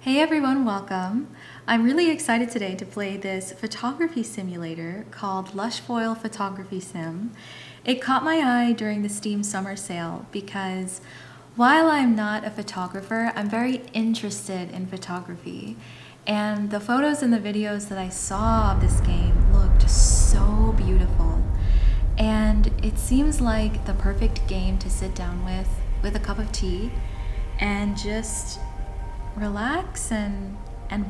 Hey everyone, welcome. I'm really excited today to play this photography simulator called Lushfoil Photography Sim. It caught my eye during the Steam summer sale because while I'm not a photographer, I'm very interested in photography. And the photos and the videos that I saw of this game looked so beautiful. And it seems like the perfect game to sit down with a cup of tea and just relax and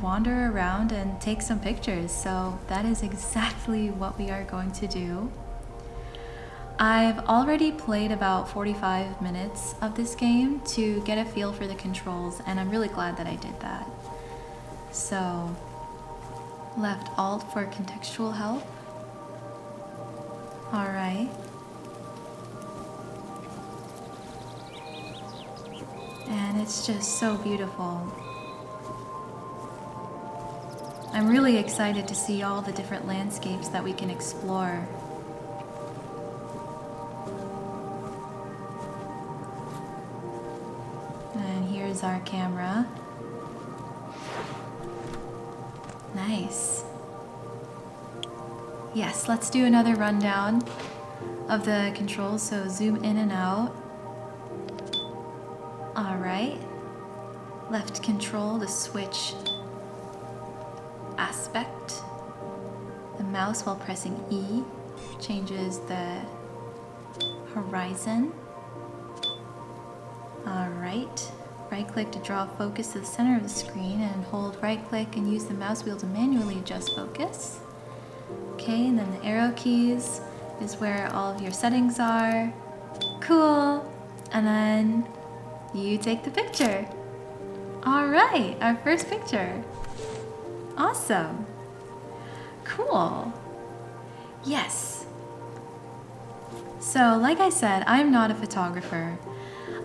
wander around and take some pictures. So that is exactly what we are going to do. I've already played about 45 minutes of this game to get a feel for the controls, and I'm really glad that I did that. So left Alt for contextual help. All right. And it's just so beautiful. I'm really excited to see all the different landscapes that we can explore. And here's our camera. Nice. Yes, let's do another rundown of the controls. So zoom in and out. All right. Left control to switch aspect. The mouse while pressing E changes the horizon. All right. Right click to draw focus to the center of the screen, and hold right click and use the mouse wheel to manually adjust focus. Okay, and then the arrow keys is where all of your settings are. Cool. And then you take the picture. All right, our first picture. Awesome. Cool. Yes. So, like I said, I'm not a photographer.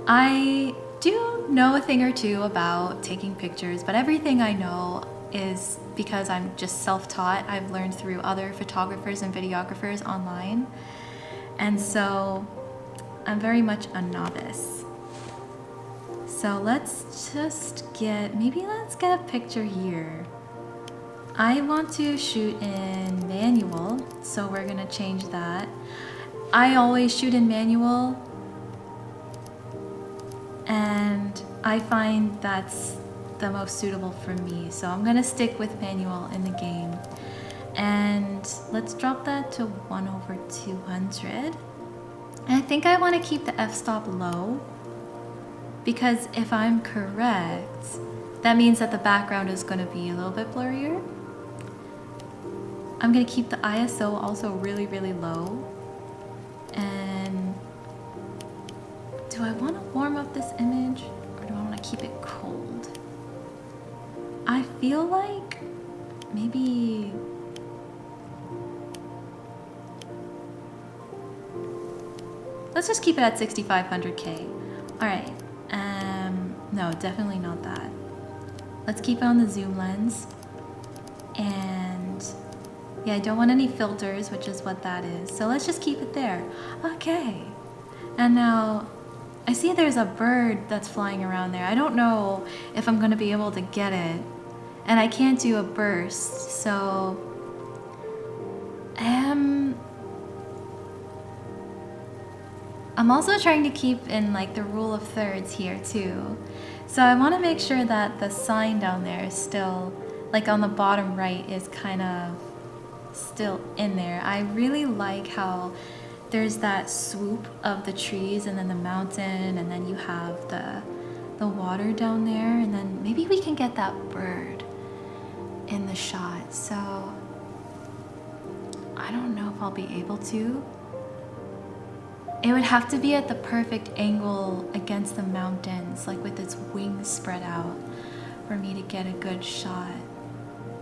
I do know a thing or two about taking pictures, but everything I know is because I'm just self-taught. I've learned through other photographers and videographers online. And so I'm very much a novice. So let's get a picture here. I want to shoot in manual, so we're gonna change that. I always shoot in manual, and I find that's the most suitable for me. So I'm gonna stick with manual in the game. And let's drop that to 1/200. And I think I wanna keep the f-stop low, because if I'm correct, that means that the background is gonna be a little bit blurrier. I'm gonna keep the ISO also really, really low. And do I wanna warm up this image, or do I wanna keep it cold? I feel like maybe let's just keep it at 6500K. All right, no, definitely not that. Let's keep it on the zoom lens. And yeah, I don't want any filters, which is what that is. So let's just keep it there. Okay. And now I see there's a bird that's flying around there. I don't know if I'm gonna be able to get it. And I can't do a burst, so I'm also trying to keep in like the rule of thirds here too. So I want to make sure that the sign down there is still, like on the bottom right, is kind of still in there. I really like how there's that swoop of the trees and then the mountain, and then you have the water down there, and then maybe we can get that bird in the shot. So I don't know if I'll be able to. It would have to be at the perfect angle against the mountains, like with its wings spread out, for me to get a good shot.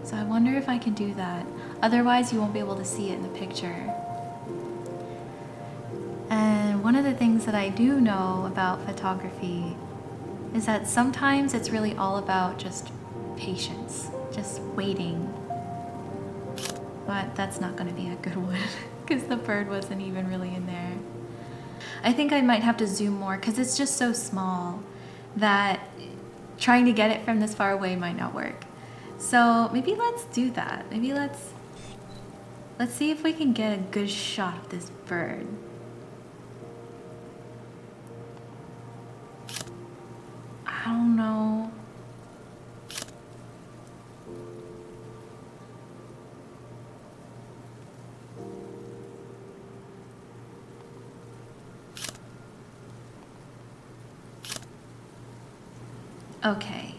So I wonder if I can do that. Otherwise, you won't be able to see it in the picture. And one of the things that I do know about photography is that sometimes it's really all about just patience, just waiting. But that's not going to be a good one, because the bird wasn't even really in there. I think I might have to zoom more because it's just so small that trying to get it from this far away might not work. So maybe let's do that. Maybe let's see if we can get a good shot of this bird. I don't know. Okay.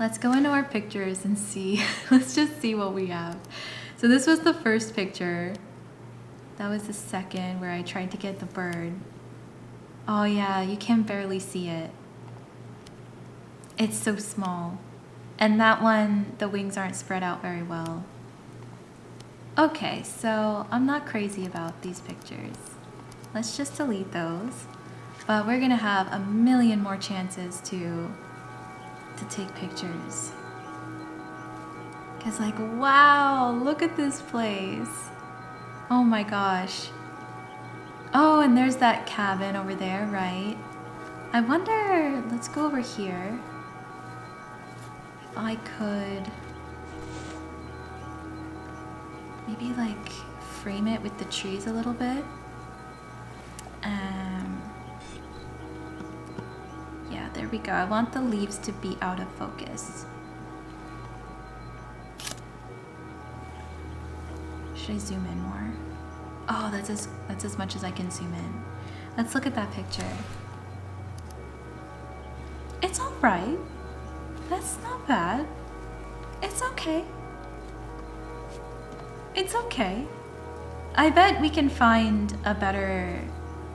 Let's go into our pictures and see. Let's just see what we have. So this was the first picture. That was the second where I tried to get the bird. Oh yeah, you can barely see it. It's so small. And that one, the wings aren't spread out very well. Okay, so I'm not crazy about these pictures. Let's just delete those. But we're gonna have a million more chances to take pictures. Cause like, wow, look at this place. Oh my gosh. Oh, and there's that cabin over there, right? I wonder, let's go over here. If I could maybe like frame it with the trees a little bit. Yeah, there we go. I want the leaves to be out of focus. Should I zoom in more? Oh, that's as much as I can zoom in. Let's look at that picture. It's all right. That's not bad. It's okay. It's okay. I bet we can find a better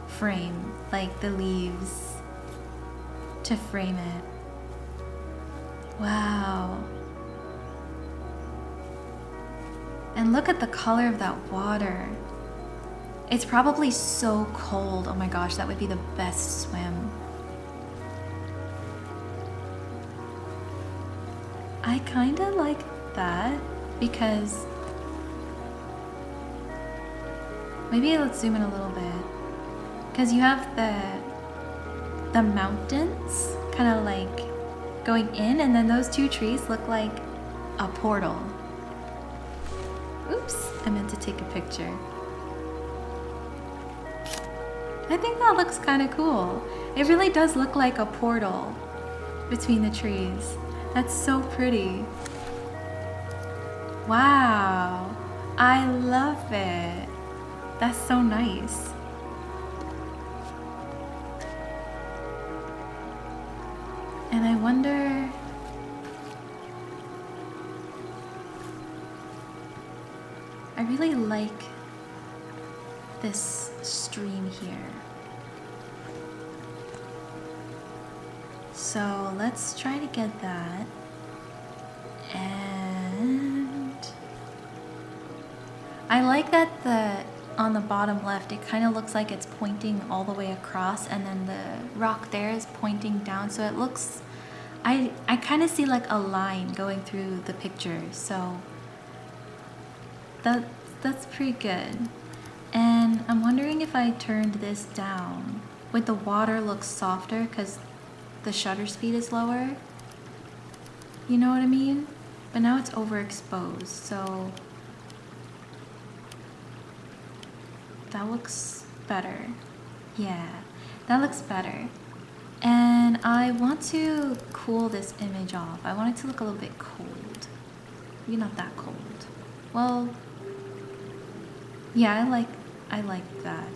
frame, like the leaves, to frame it. Wow. And look at the color of that water. It's probably so cold. Oh my gosh, that would be the best swim. I kind of like that because maybe let's zoom in a little bit, because you have the mountains kind of like going in, and then those two trees look like a portal. Oops, I meant to take a picture. I think that looks kind of cool. It really does look like a portal between the trees. That's so pretty. Wow, I love it. That's so nice. And I wonder, I really like this stream here. So let's try to get that. And I like that on the bottom left, it kind of looks like it's pointing all the way across, and then the rock there is pointing down. So it looks, I kind of see like a line going through the picture. So that's pretty good. And I'm wondering if I turned this down, would the water look softer because the shutter speed is lower? You know what I mean? But now it's overexposed, so that looks better. Yeah, that looks better. And I want to cool this image off. I want it to look a little bit cold. Maybe not that cold. Well, yeah, I like that.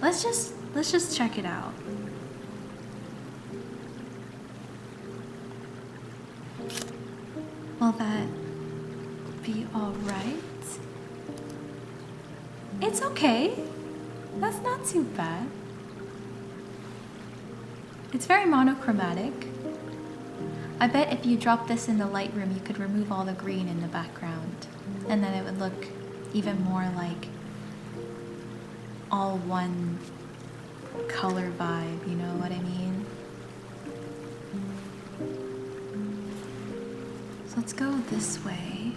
Let's just check it out. Will that be all right? It's okay. That's not too bad. It's very monochromatic. I bet if you drop this in the Lightroom, you could remove all the green in the background, and then it would look even more like all one color vibe, you know what I mean? So let's go this way.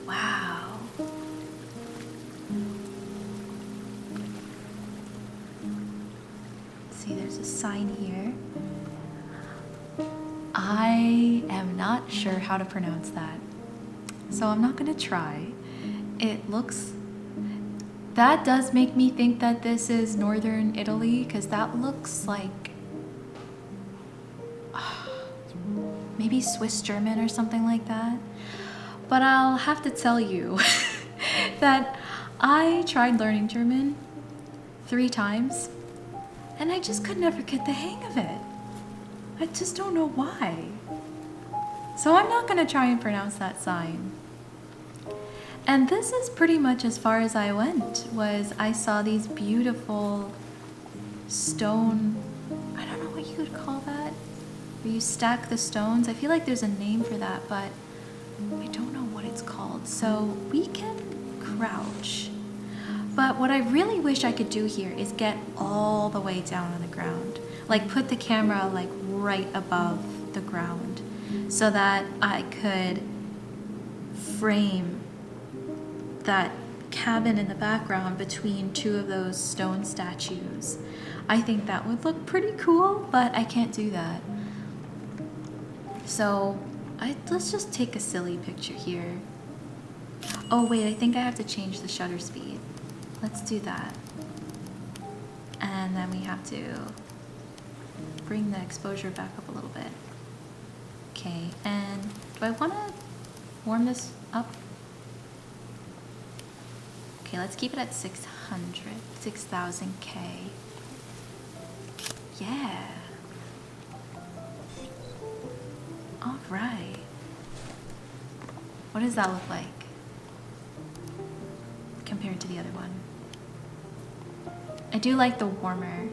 Wow. see, there's a sign here. I am not sure how to pronounce that, so I'm not gonna try. It looks... That does make me think that this is northern Italy, because that looks like... maybe Swiss German or something like that. But I'll have to tell you that I tried learning German 3 times, and I just could never get the hang of it. I just don't know why. So I'm not gonna try and pronounce that sign. And this is pretty much as far as I went, was I saw these beautiful stone, I don't know what you would call that, where you stack the stones. I feel like there's a name for that, but I don't know what it's called. So we can crouch. But what I really wish I could do here is get all the way down on the ground. Like put the camera like right above the ground so that I could frame that cabin in the background between 2 of those stone statues. I think that would look pretty cool, but I can't do that. So let's just take a silly picture here. Oh wait, I think I have to change the shutter speed. Let's do that. And then we have to bring the exposure back up a little bit. Okay, and do I want to warm this up? Okay, let's keep it at 6,000K. Yeah. All right. What does that look like compared to the other one? I do like the warmer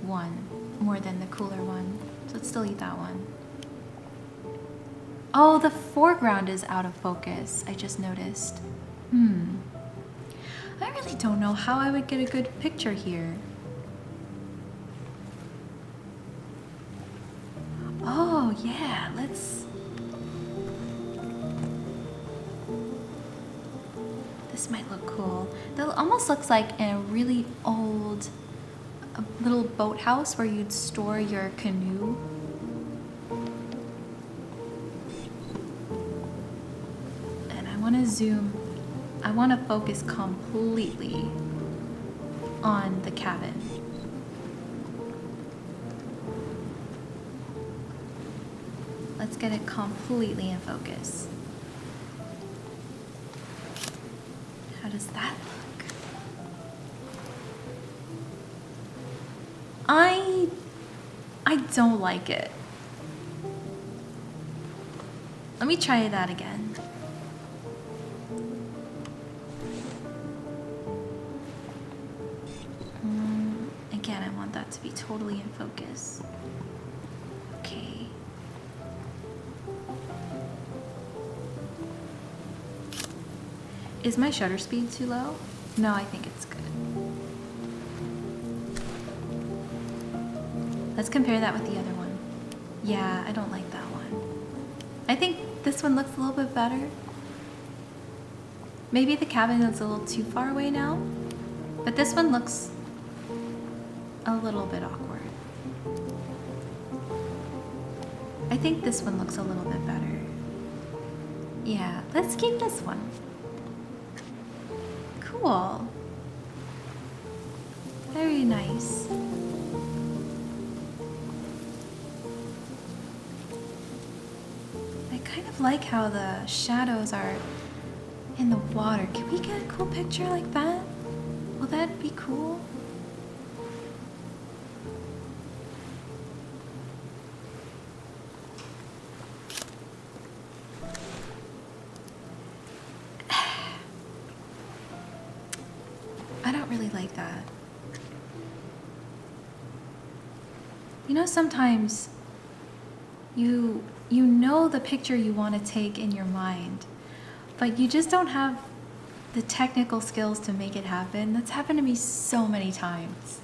one more than the cooler one, so let's still eat that one. Oh, the foreground is out of focus, I just noticed. I really don't know how I would get a good picture here. Oh yeah, let's... This might look cool. That almost looks like a really old little boathouse where you'd store your canoe. And I want to zoom. I want to focus completely on the cabin. Let's get it completely in focus. How does that look? I don't like it. Let me try that again. Again, I want that to be totally in focus. Okay. Is my shutter speed too low? No, I think it's good. Let's compare that with the other one. Yeah, I don't like that one. I think this one looks a little bit better. Maybe the cabin is a little too far away now, but this one looks a little bit awkward. I think this one looks a little bit better. Yeah, let's keep this one. Cool. Very nice. I kind of like how the shadows are in the water. Can we get a cool picture like that? Will that be cool? I don't really like that. You know, sometimes you know the picture you want to take in your mind, but you just don't have the technical skills to make it happen. That's happened to me so many times.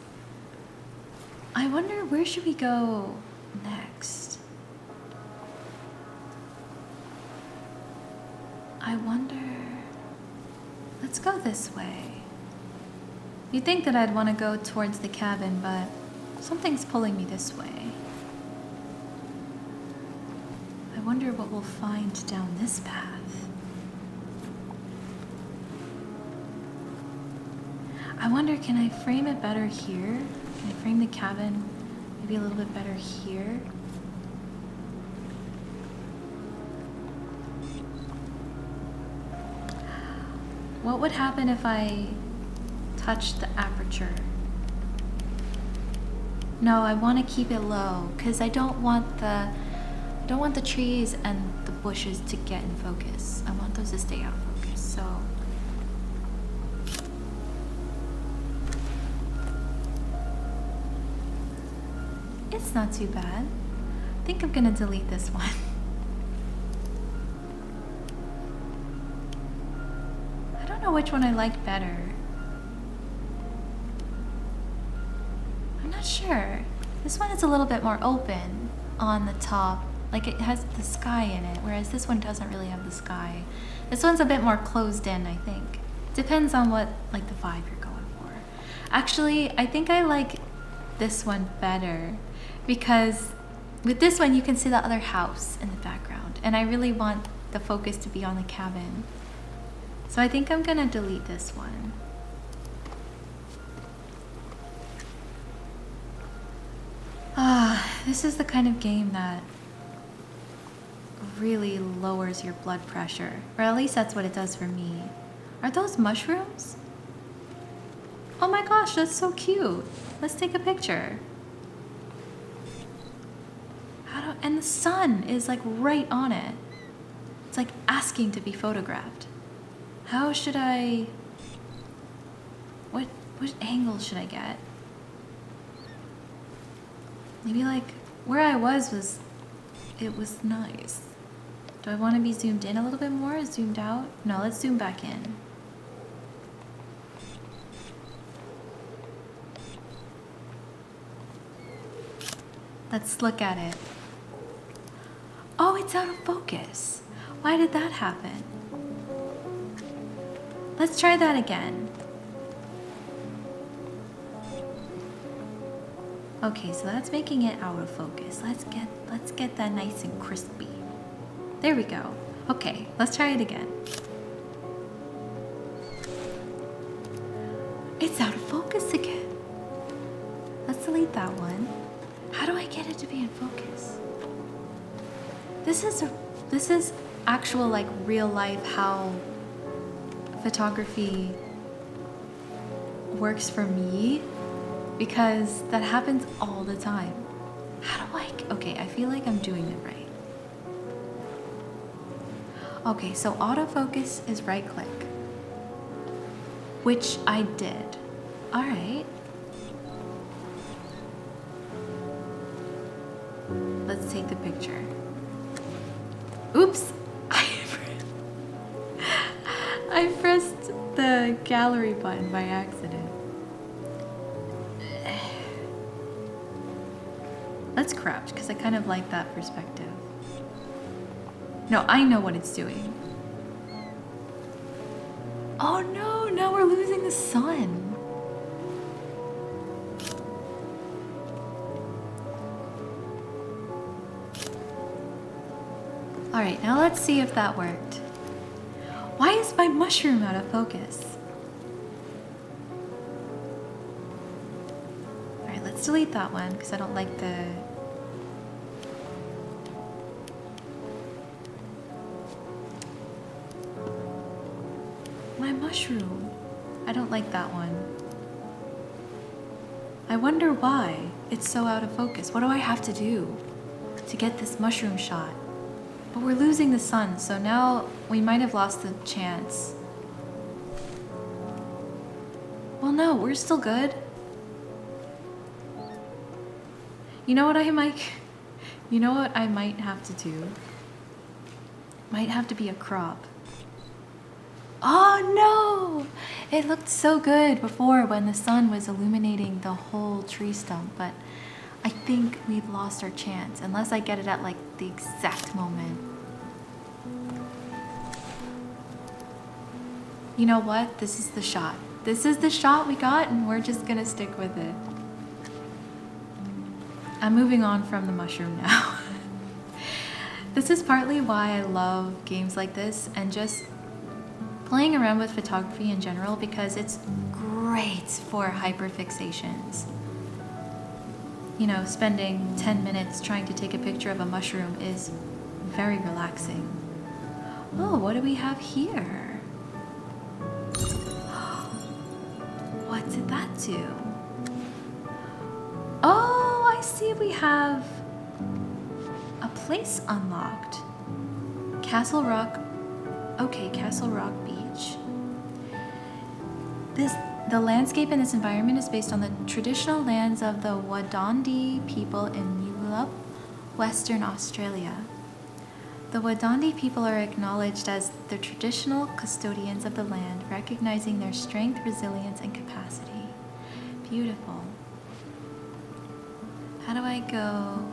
I wonder, where should we go next? I wonder... Let's go this way. You'd think that I'd want to go towards the cabin, but Something's pulling me this way. I wonder what we'll find down this path. I wonder, can I frame it better here? Can I frame the cabin maybe a little bit better here? What would happen if I touched the aperture? No, I want to keep it low because I don't want the trees and the bushes to get in focus. I want those to stay out of focus. So it's not too bad. I think I'm gonna delete this one. I don't know which one I like better. I'm not sure. This one is a little bit more open on the top. Like it has the sky in it, whereas this one doesn't really have the sky. This one's a bit more closed in, I think. Depends on what, like, the vibe you're going for. Actually, I think I like this one better because with this one you can see the other house in the background, and I really want the focus to be on the cabin. So I think I'm gonna delete this one. This is the kind of game that really lowers your blood pressure, or at least that's what it does for me. Are those mushrooms? Oh my gosh, that's so cute. Let's take a picture. And the sun is like right on it. It's like asking to be photographed. How should I... What angle should I get? Maybe like where I was it was nice. Do I want to be zoomed in a little bit more? Zoomed out? No, let's zoom back in. Let's look at it. Oh, it's out of focus. Why did that happen? Let's try that again. Okay, so that's making it out of focus. Let's get that nice and crispy. There we go. Okay, let's try it again. It's out of focus again. Let's delete that one. How do I get it to be in focus? This is actual, like, real life how photography works for me, because that happens all the time. How do I... Okay, I feel like I'm doing it right. Okay, so autofocus is right click, which I did. All right. Let's take the picture. Oops! I pressed the gallery button by accident. Let's crouch, because I kind of like that perspective. No, I know what it's doing. Oh no, now we're losing the sun. All right, now let's see if that worked. Why is my mushroom out of focus? All right, let's delete that one because I don't like the... My mushroom. I don't like that one. I wonder why it's so out of focus. What do I have to do to get this mushroom shot? But we're losing the sun, so now we might have lost the chance. Well, no, we're still good. You know what I might have to do? Might have to be a crop. Oh no! It looked so good before when the sun was illuminating the whole tree stump, but I think we've lost our chance unless I get it at like the exact moment. You know what? This is the shot. This is the shot we got, and we're just gonna stick with it. I'm moving on from the mushroom now. This is partly why I love games like this and just playing around with photography in general, because it's great for hyperfixations. You know, spending 10 minutes trying to take a picture of a mushroom is very relaxing. Oh, what do we have here? What did that do? Oh, I see we have a place unlocked. Castle Rock. Okay, Castle Rock Beach. The landscape in this environment is based on the traditional lands of the Wadandi people in Newlup, Western Australia. The Wadandi people are acknowledged as the traditional custodians of the land, recognizing their strength, resilience, and capacity. Beautiful. How do I go?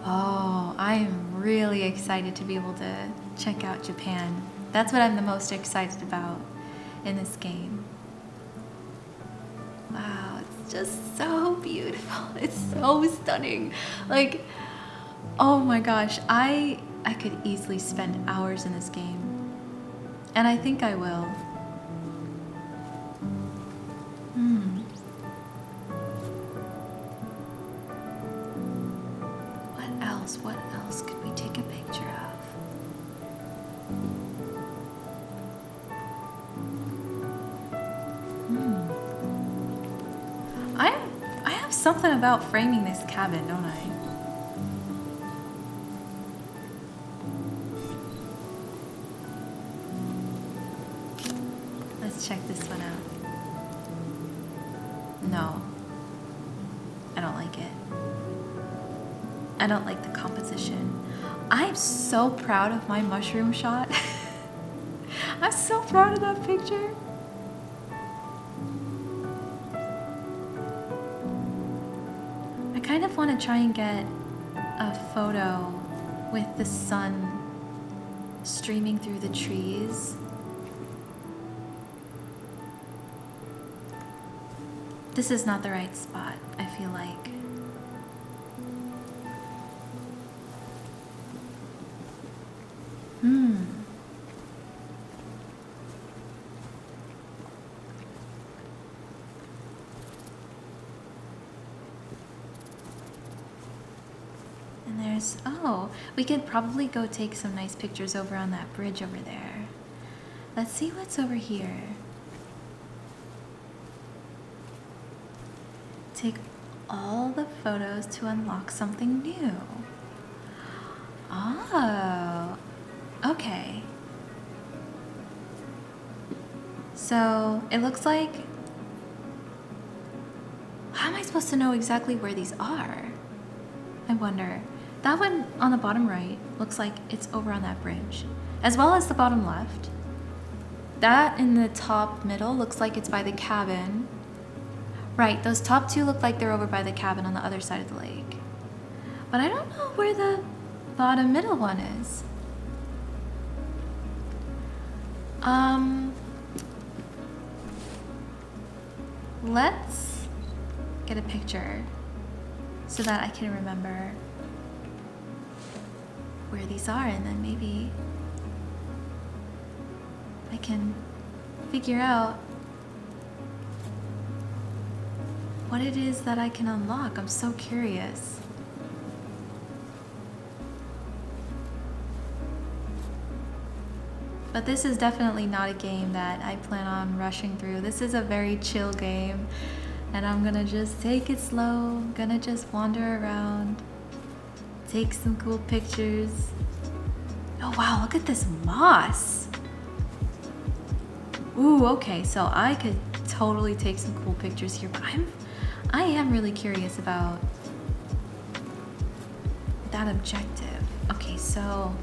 Oh, I am really excited to be able to check out Japan. That's what I'm the most excited about in this game. Wow, it's just so beautiful. It's so stunning. Like, oh my gosh, I could easily spend hours in this game. And I think I will. What else could we take a picture of? I have something about framing this cabin, don't I? Let's check this one out. No. I don't like it. I don't like the composition. I'm so proud of my mushroom shot. I'm so proud of that picture. I kind of want to try and get a photo with the sun streaming through the trees. This is not the right spot, I feel like. And there's, oh, we could probably go take some nice pictures over on that bridge over there. Let's see what's over here. Take all the photos to unlock something new. Oh, okay. So it looks like, how am I supposed to know exactly where these are? I wonder. That one on the bottom right looks like it's over on that bridge, as well as the bottom left. That in the top middle looks like it's by the cabin. Right, those top two look like they're over by the cabin on the other side of the lake. But I don't know where the bottom middle one is. Let's get a picture so that I can remember where these are, and then maybe I can figure out what it is that I can unlock. I'm so curious. But this is definitely not a game that I plan on rushing through. This is a very chill game, and I'm gonna just take it slow. I'm gonna just wander around, take some cool pictures. Oh wow, look at this moss. Ooh, okay, so I could totally take some cool pictures here, but I am really curious about that objective. Okay, so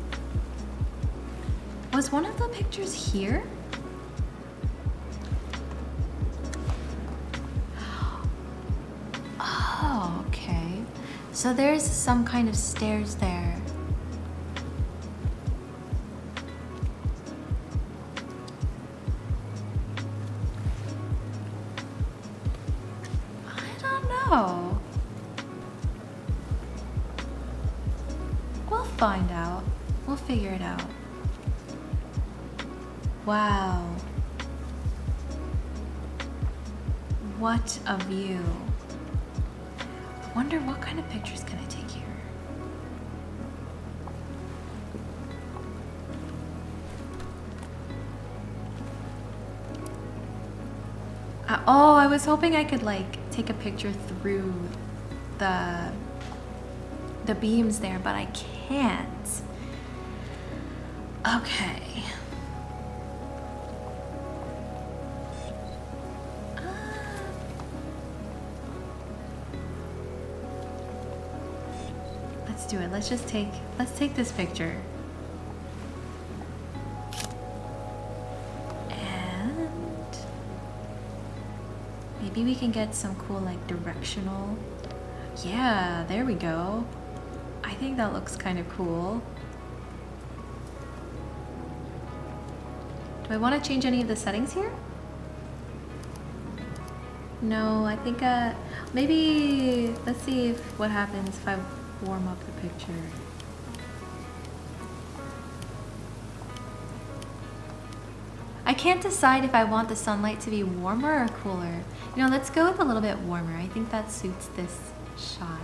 was one of the pictures here? Oh, okay. So there's some kind of stairs there. I don't know. find out. We'll figure it out. Wow. What a view. I wonder what kind of pictures can I take here? Oh, I was hoping I could like take a picture through the beams there, but I can't. Okay. Let's do it. Let's take this picture. And maybe we can get some cool like directional. Yeah, there we go. I think that looks kind of cool. Do I want to change any of the settings here? No, I think maybe let's see what happens if I warm up the picture. I can't decide if I want the sunlight to be warmer or cooler. You know, let's go with a little bit warmer. I think that suits this shot.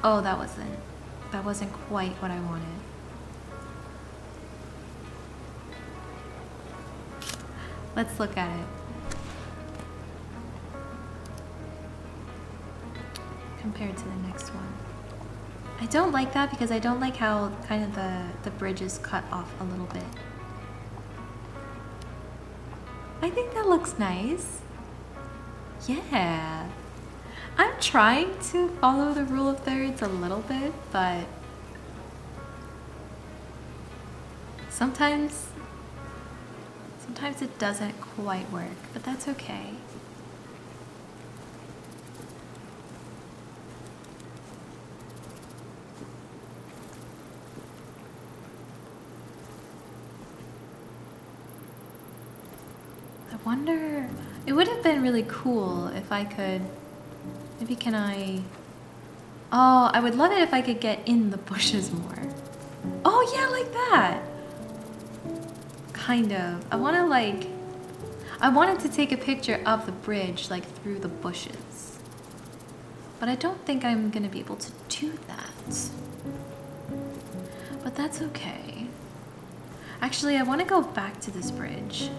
Oh, that wasn't quite what I wanted. Let's look at it. Compared to the next one. I don't like that because I don't like how kind of the bridge is cut off a little bit. I think that looks nice. Yeah. I'm trying to follow the rule of thirds a little bit, but sometimes it doesn't quite work, but that's okay. I wonder, it would have been really cool if I could, maybe can I, oh, I would love it if I could get in the bushes more. Oh yeah, like that. Kind of. I wanted to take a picture of the bridge like through the bushes. But I don't think I'm gonna be able to do that. But that's okay. Actually, I want to go back to this bridge.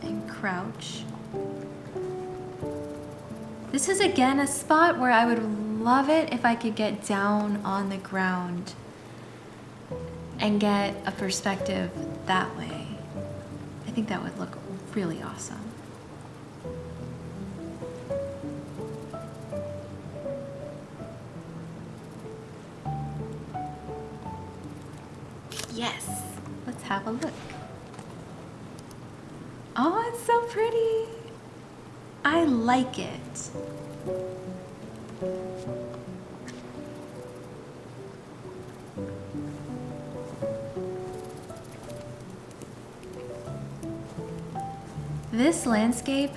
And crouch. This is again a spot where I would love it if I could get down on the ground and get a perspective that way. I think that would look really awesome. Yes, let's have a look. Oh, it's so pretty. I like it. This landscape,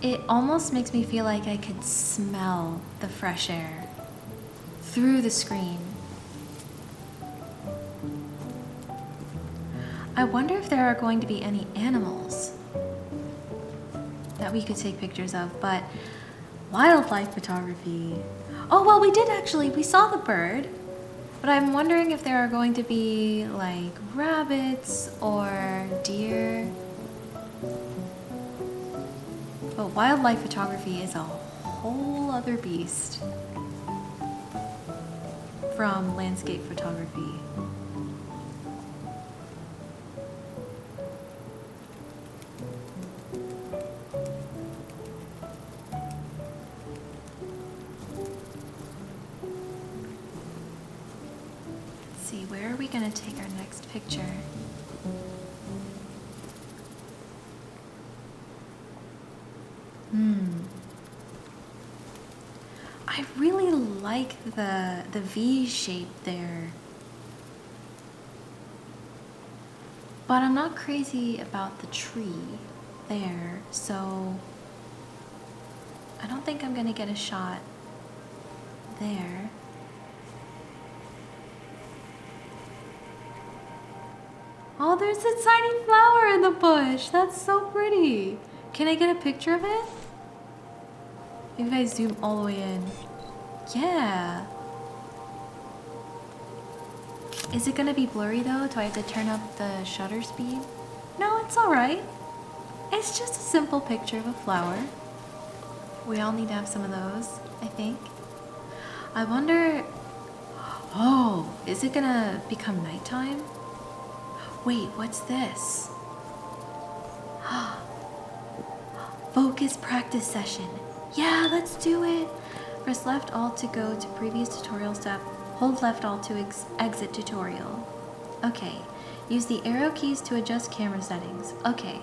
it almost makes me feel like I could smell the fresh air through the screen. I wonder if there are going to be any animals that we could take pictures of, but wildlife photography. Oh, well, we saw the bird, but I'm wondering if there are going to be like rabbits or deer. But wildlife photography is a whole other beast from landscape photography. Let's see, where are we going to take our next picture? I really like the V shape there. But I'm not crazy about the tree there, so I don't think I'm gonna get a shot there. Oh, there's a tiny flower in the bush. That's so pretty. Can I get a picture of it? Maybe if I zoom all the way in. Yeah. Is it gonna be blurry though? Do I have to turn up the shutter speed? No, it's alright. It's just a simple picture of a flower. We all need to have some of those, I think. I wonder... Oh, is it gonna become nighttime? Wait, what's this? Focus practice session. Yeah, let's do it. Press left alt to go to previous tutorial step. Hold left alt to exit tutorial. Okay. Use the arrow keys to adjust camera settings. Okay.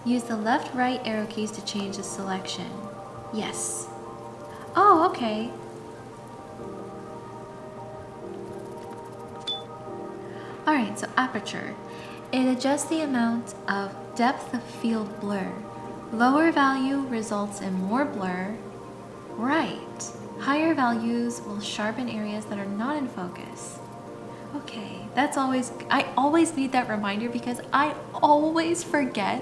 Use the left right arrow keys to change the selection. Yes. Oh, okay. Alright, so aperture. It adjusts the amount of depth of field blur. Lower value results in more blur. Right. Higher values will sharpen areas that are not in focus. Okay, that's always... I always need that reminder because I always forget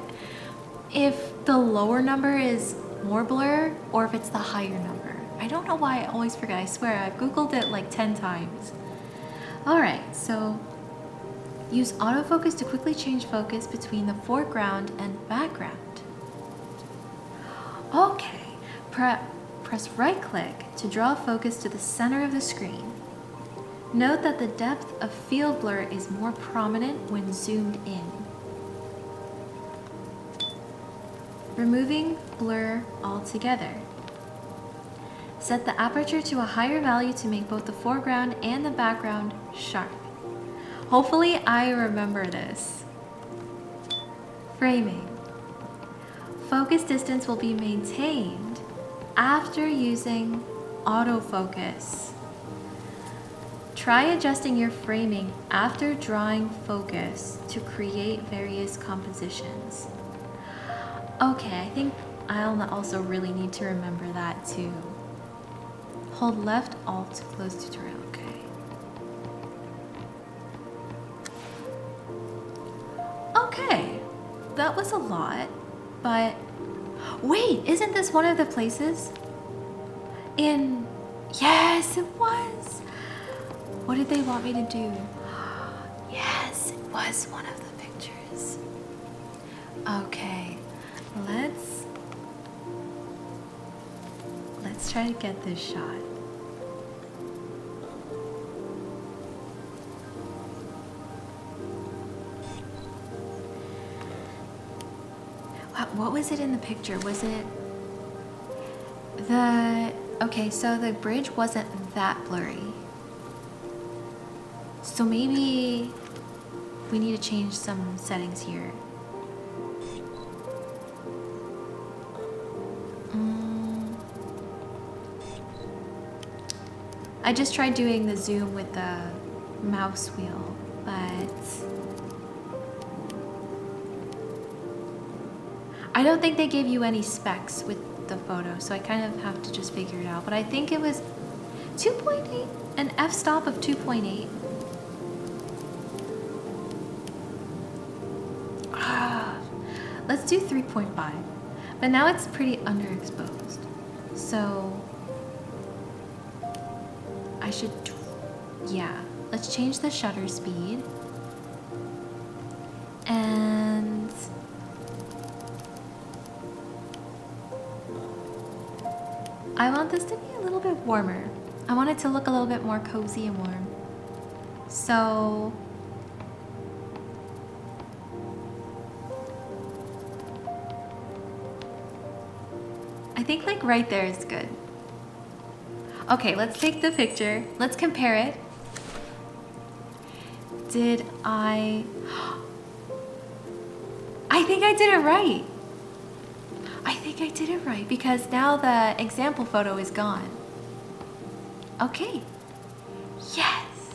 if the lower number is more blur or if it's the higher number. I don't know why I always forget. I swear, I've Googled it like 10 times. Alright, so... Use autofocus to quickly change focus between the foreground and background. Okay, press right click to draw focus to the center of the screen. Note that the depth of field blur is more prominent when zoomed in. Removing blur altogether. Set the aperture to a higher value to make both the foreground and the background sharp. Hopefully I remember this. Framing. Focus distance will be maintained after using autofocus. Try adjusting your framing after drawing focus to create various compositions. Okay, I think I'll also really need to remember that too. Hold left alt to close tutorial. Okay. Okay, that was a lot, but wait, isn't this one of the places? Yes, it was. What did they want me to do? Yes, it was one of the pictures. Okay, let's try to get this shot. What was it in the picture? Was it the... Okay, so the bridge wasn't that blurry. So maybe we need to change some settings here. I just tried doing the zoom with the mouse wheel, but I don't think they gave you any specs with the photo, so I kind of have to just figure it out. But I think it was 2.8, an f-stop of 2.8. Let's do 3.5. But now it's pretty underexposed. So I should, yeah, let's change the shutter speed. And I want this to be a little bit warmer. I want it to look a little bit more cozy and warm. So I think like right there is good. Okay, let's take the picture. Let's compare it. Did I think I did it right. I think I did it right because now the example photo is gone. Okay. Yes,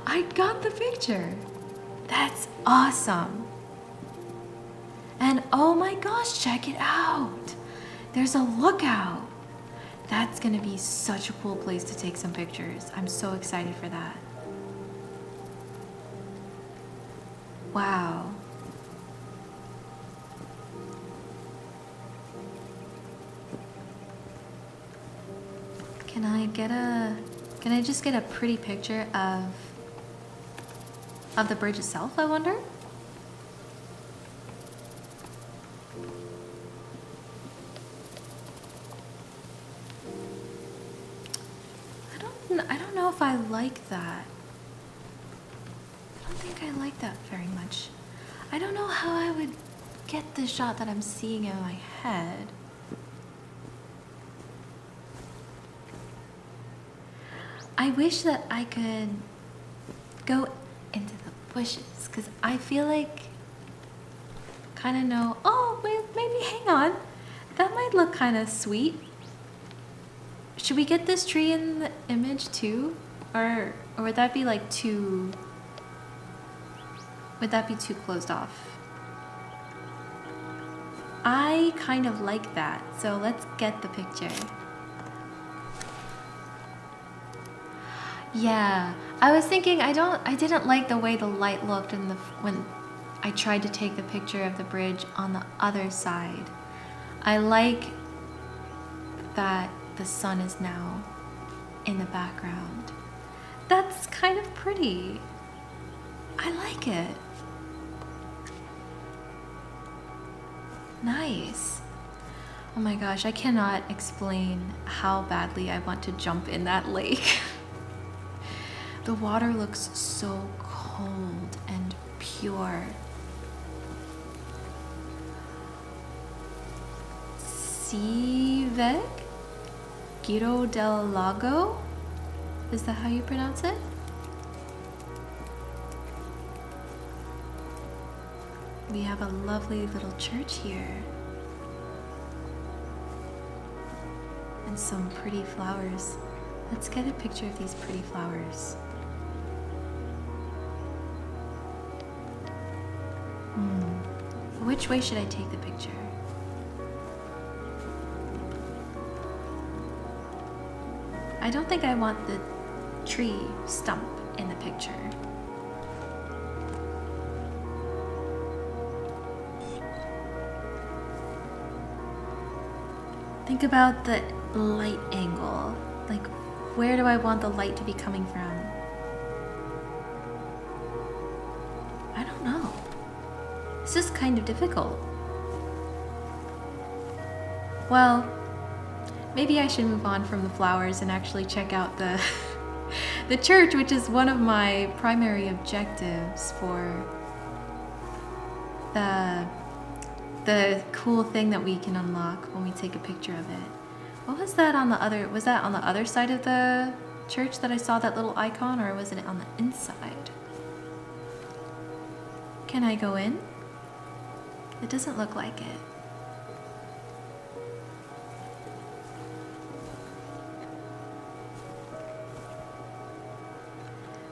I got the picture. That's awesome. And oh my gosh, check it out. There's a lookout. That's gonna be such a cool place to take some pictures. I'm so excited for that. Wow. Can I just get a pretty picture of the bridge itself, I wonder? I don't know if I like that. I don't think I like that very much. I don't know how I would get the shot that I'm seeing in my head. I wish that I could go into the bushes, because I feel like kind of know, oh, wait, maybe hang on. That might look kind of sweet. Should we get this tree in the image too? Or would that be like too... Would that be too closed off? I kind of like that, so let's get the picture. Yeah, I was thinking I didn't like the way the light looked when I tried to take the picture of the bridge on the other side. I like that the sun is now in the background. That's kind of pretty. I like it. Nice. Oh my gosh, I cannot explain how badly I want to jump in that lake. The water looks so cold and pure. Sivek? Giro del Lago? Is that how you pronounce it? We have a lovely little church here. And some pretty flowers. Let's get a picture of these pretty flowers. Which way should I take the picture? I don't think I want the tree stump in the picture. Think about the light angle. Like, where do I want the light to be coming from? I don't know. This is kind of difficult. Well, maybe I should move on from the flowers and actually check out the the church, which is one of my primary objectives for the cool thing that we can unlock when we take a picture of it. What was that on the other, was that on the other side of the church that I saw that little icon, or was it on the inside? Can I go in? It doesn't look like it.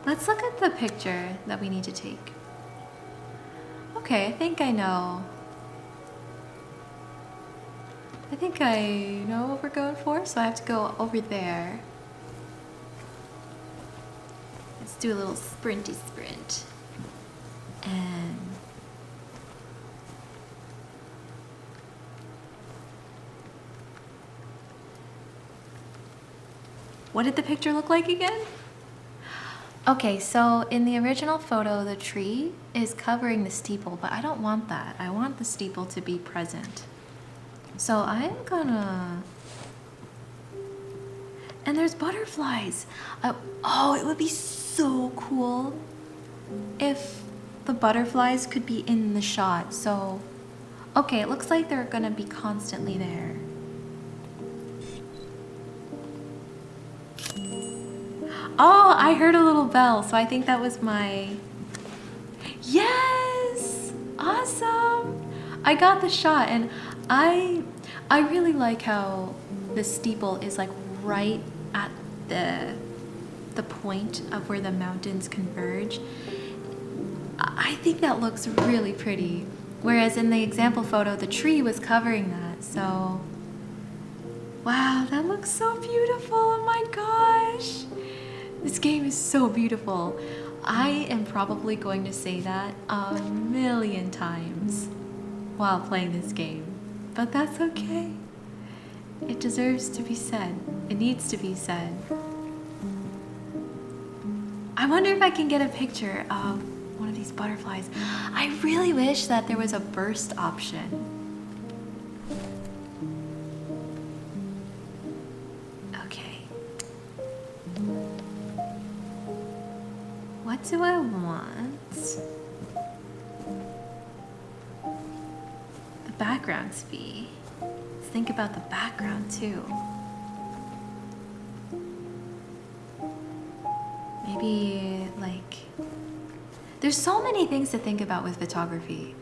Let's look at the picture that we need to take. Okay, I think I know. I think I know what we're going for, so I have to go over there. Let's do a little sprinty sprint. And what did the picture look like again? Okay, so in the original photo, the tree is covering the steeple, but I don't want that. I want the steeple to be present. So I'm gonna... And there's butterflies. Oh, it would be so cool if the butterflies could be in the shot. So, okay, it looks like they're gonna be constantly there. Oh, I heard a little bell, so I think that was my... Yes! Awesome! I got the shot, and I really like how the steeple is like right at the point of where the mountains converge. I think that looks really pretty. Whereas in the example photo, the tree was covering that, so Wow, that looks so beautiful. Oh my gosh. This game is so beautiful. I am probably going to say that a million times while playing this game, but that's okay. It deserves to be said. It needs to be said. I wonder if I can get a picture of one of these butterflies. I really wish that there was a burst option. Okay. What do I want? The background to be. Let's think about the background too. Maybe like, there's so many things to think about with photography.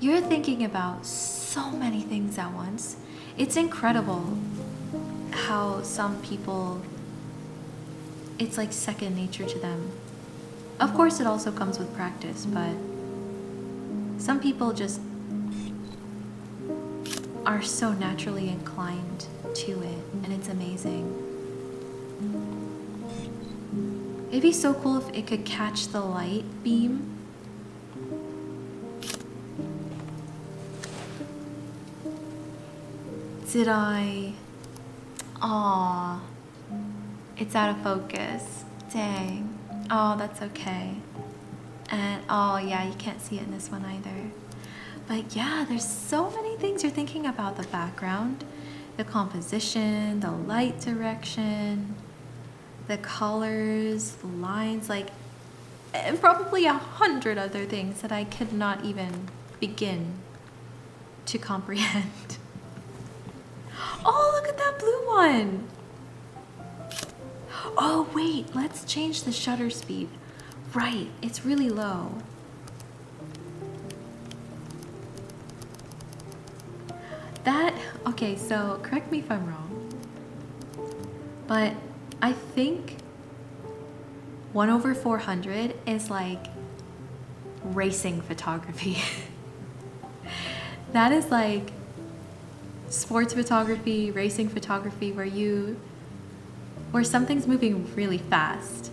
You're thinking about so many things at once. It's incredible how some people, it's like second nature to them. Of course, it also comes with practice, but some people just are so naturally inclined to it, and it's amazing. It'd be so cool if it could catch the light beam. Did I? Aw, it's out of focus. Dang. Oh, that's okay. And oh yeah, you can't see it in this one either. But yeah, there's so many things you're thinking about. The background, the composition, the light direction, the colors, the lines, like, and probably 100 other things that I could not even begin to comprehend. Oh, look at that blue one. Oh wait, let's change the shutter speed. Right, it's really low. Okay, so correct me if I'm wrong, but I think 1/400 is like racing photography. That is like sports photography, racing photography, where something's moving really fast.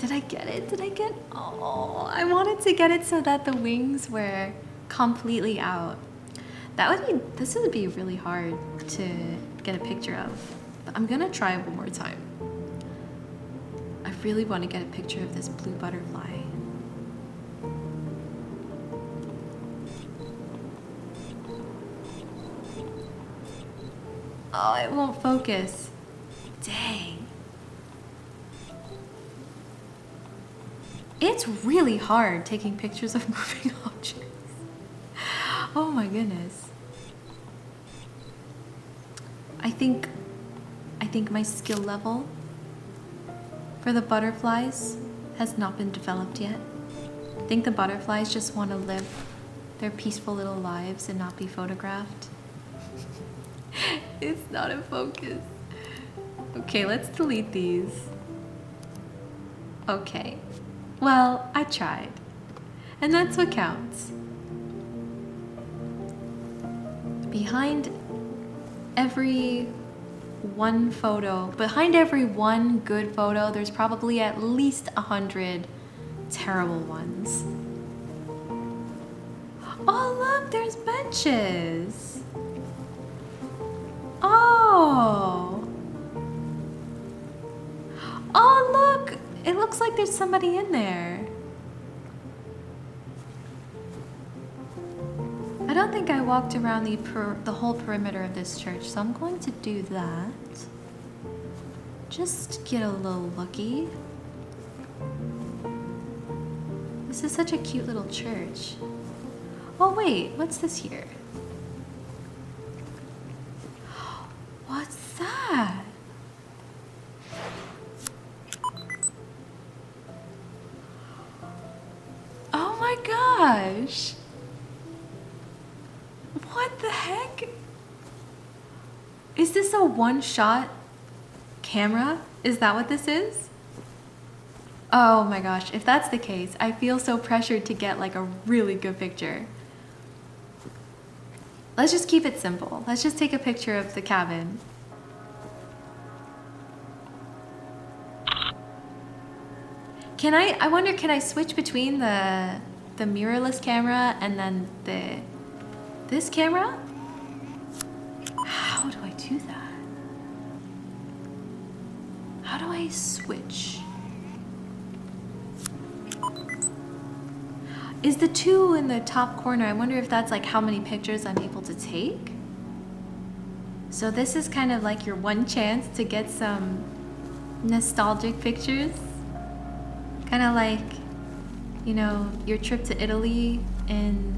Did I get it? Oh, I wanted to get it so that the wings were completely out. This would be really hard to get a picture of. But I'm gonna try one more time. I really want to get a picture of this blue butterfly. Oh, it won't focus. Dang. It's really hard taking pictures of moving objects. Oh my goodness. I think my skill level for the butterflies has not been developed yet. I think the butterflies just want to live their peaceful little lives and not be photographed. It's not in focus. Okay, let's delete these. Okay. Well, I tried. And that's what counts. Behind every one good photo, there's probably at least 100 terrible ones. Oh, look, there's benches. Oh. Oh, look. It looks like there's somebody in there. I don't think I walked around the whole perimeter of this church, so I'm going to do that. Just get a little looky. This is such a cute little church. Oh wait, what's this here? What's that? Oh my gosh! What the heck? Is this a one-shot camera? Is that what this is? Oh my gosh, if that's the case, I feel so pressured to get like a really good picture. Let's just keep it simple. Let's just take a picture of the cabin. I wonder, can I switch between the mirrorless camera and then this camera? How do I do that? How do I switch? Is the 2 in the top corner, I wonder if that's like how many pictures I'm able to take? So this is kind of like your one chance to get some nostalgic pictures. Kind of like, you know, your trip to Italy in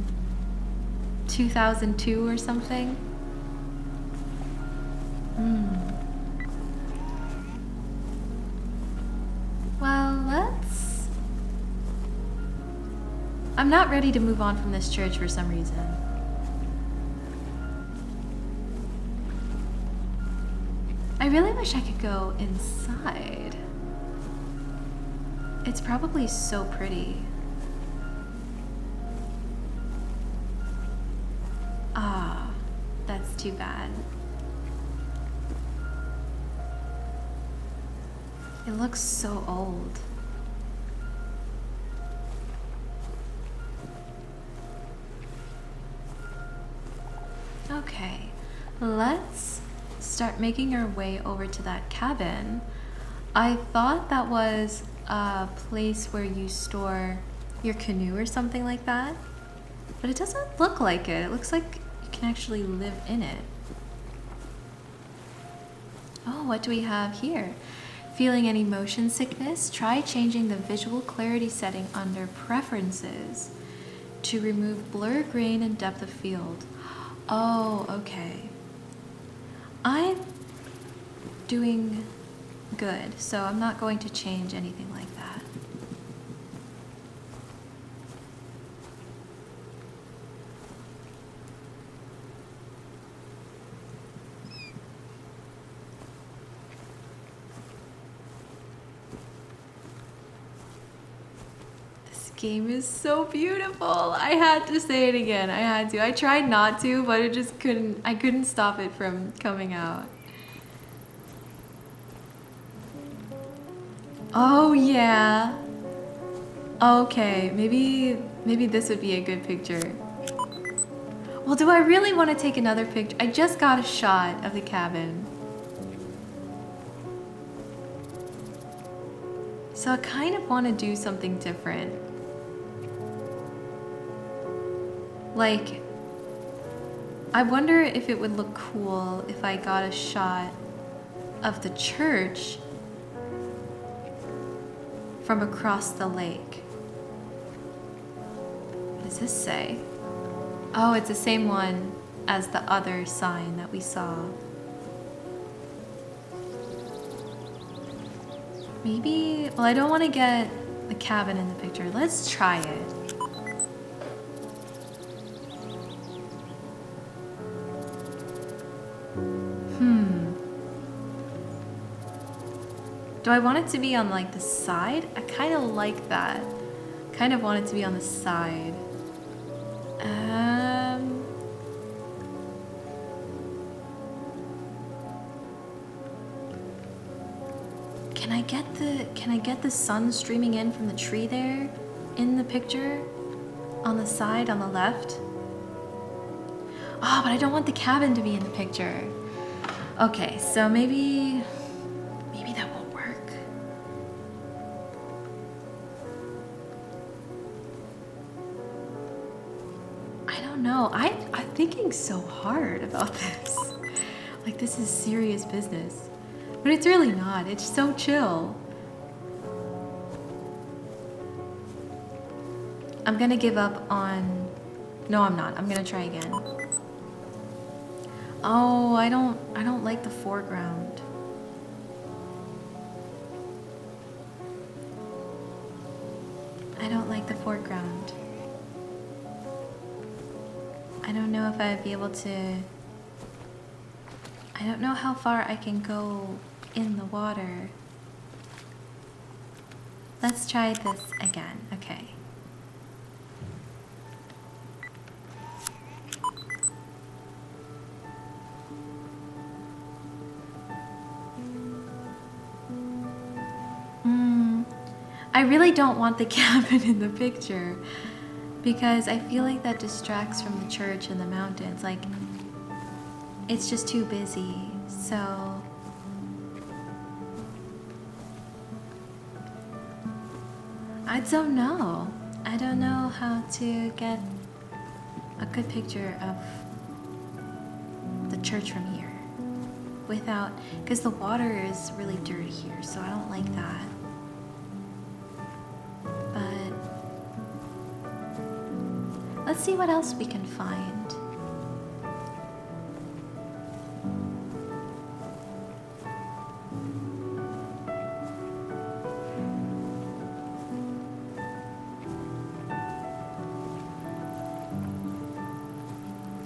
2002 or something. Well, I'm not ready to move on from this church for some reason. I really wish I could go inside. It's probably so pretty. Ah, that's too bad. It looks so old. Okay, let's start making our way over to that cabin. I thought that was a place where you store your canoe or something like that, but it doesn't look like it. It looks like you can actually live in it. Oh, what do we have here? Feeling any motion sickness? Try changing the visual clarity setting under preferences to remove blur, grain, and depth of field. Oh, okay. I'm doing good, so I'm not going to change anything like that. This game is so beautiful. I had to say it again. I had to. I tried not to, but it just couldn't. I couldn't stop it from coming out. Oh yeah. Okay, maybe this would be a good picture. Well, do I really want to take another picture? I just got a shot of the cabin. So I kind of want to do something different. Like, I wonder if it would look cool if I got a shot of the church from across the lake. What does this say? Oh, it's the same one as the other sign that we saw. Maybe, well, I don't want to get the cabin in the picture. Let's try it. Do I want it to be on like the side? I kind of like that. Kind of want it to be on the side. Can I get the sun streaming in from the tree there in the picture? On the side, on the left? Oh, but I don't want the cabin to be in the picture. Okay, so maybe that won't work. I don't know. I'm thinking so hard about this. Like, this is serious business. But it's really not. It's so chill. I'm gonna give up on... No, I'm not. I'm gonna try again. Oh, I don't like the foreground. I don't like the foreground. I don't know if I'd be able to... I don't know how far I can go in the water. Let's try this again. Okay. I really don't want the cabin in the picture because I feel like that distracts from the church and the mountains. Like, it's just too busy. So I don't know. I don't know how to get a good picture of the church from here without, because the water is really dirty here, so I don't like that. But let's see what else we can find.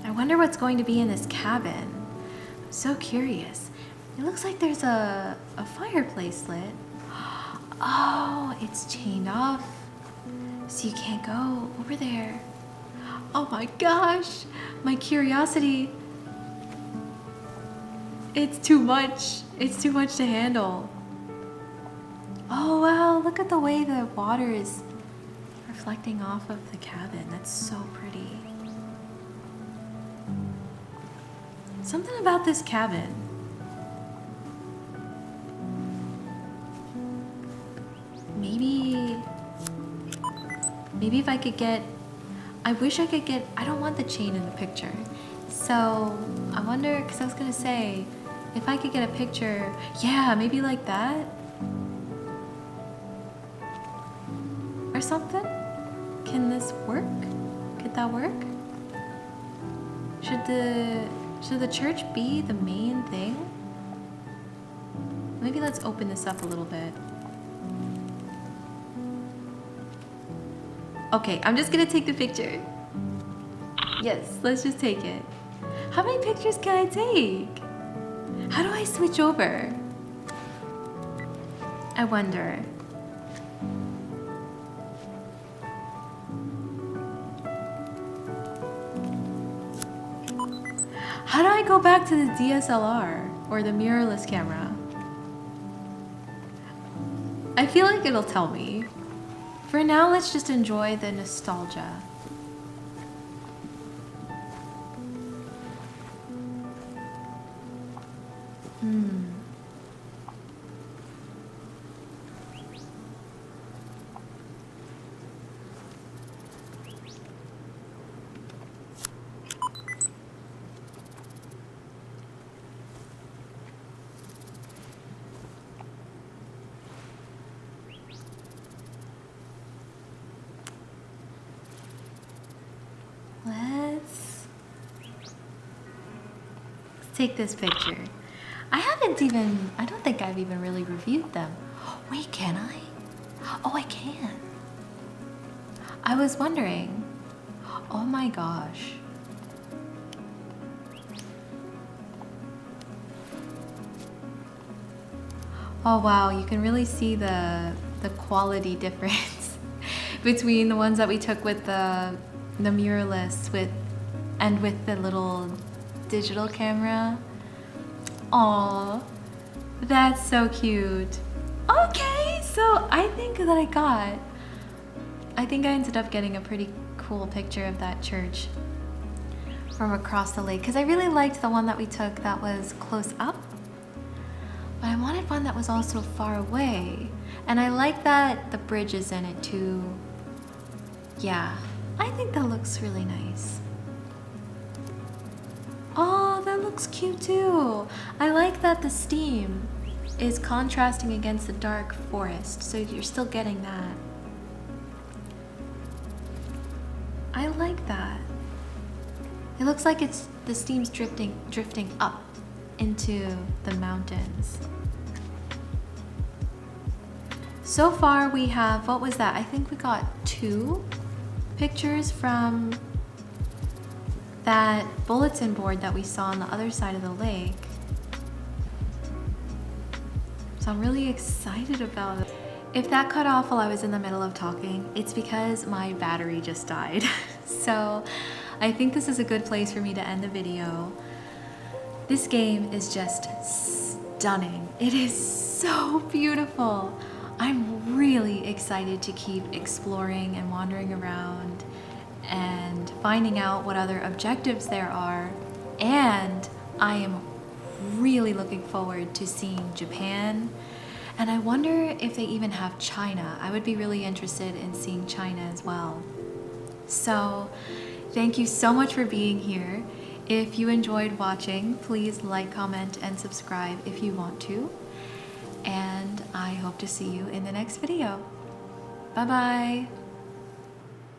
I wonder what's going to be in this cabin. I'm so curious. It looks like there's a fireplace lit. Oh, it's chained off, so you can't go over there. Oh my gosh, my curiosity. It's too much. It's too much to handle. Oh wow, look at the way the water is reflecting off of the cabin. That's so pretty. Something about this cabin. Maybe if I could get, I wish I could get, I don't want the chain in the picture. So I wonder, because I was gonna say, if I could get a picture, yeah, maybe like that. Or something? Can this work? Could that work? Should the church be the main thing? Maybe let's open this up a little bit. Okay, I'm just gonna take the picture. Yes, let's just take it. How many pictures can I take? How do I switch over? I wonder. How do I go back to the DSLR or the mirrorless camera? I feel like it'll tell me. For now, let's just enjoy the nostalgia. Let's take this picture. I don't think I've even really reviewed them. Wait, can I? Oh, I can. I was wondering. Oh my gosh. Oh wow, you can really see the quality difference between the ones that we took with the mirrorless and with the little digital camera. Aw, that's so cute. Okay, so I think I ended up getting a pretty cool picture of that church from across the lake because I really liked the one that we took that was close up, but I wanted one that was also far away, and I like that the bridge is in it too. Yeah, I think that looks really nice. Oh, that looks cute too. I like that the steam is contrasting against the dark forest, so you're still getting that. I like that. It looks like the steam's drifting up into the mountains. So far we have, what was that? I think we got 2 pictures from that bulletin board that we saw on the other side of the lake. So I'm really excited about it. If that cut off while I was in the middle of talking, it's because my battery just died. So I think this is a good place for me to end the video. This game is just stunning. It is so beautiful. I'm really excited to keep exploring and wandering around and finding out what other objectives there are. And I am really looking forward to seeing Japan. And I wonder if they even have China. I would be really interested in seeing China as well. So thank you so much for being here. If you enjoyed watching, please like, comment, and subscribe if you want to. And I hope to see you in the next video. Bye-bye.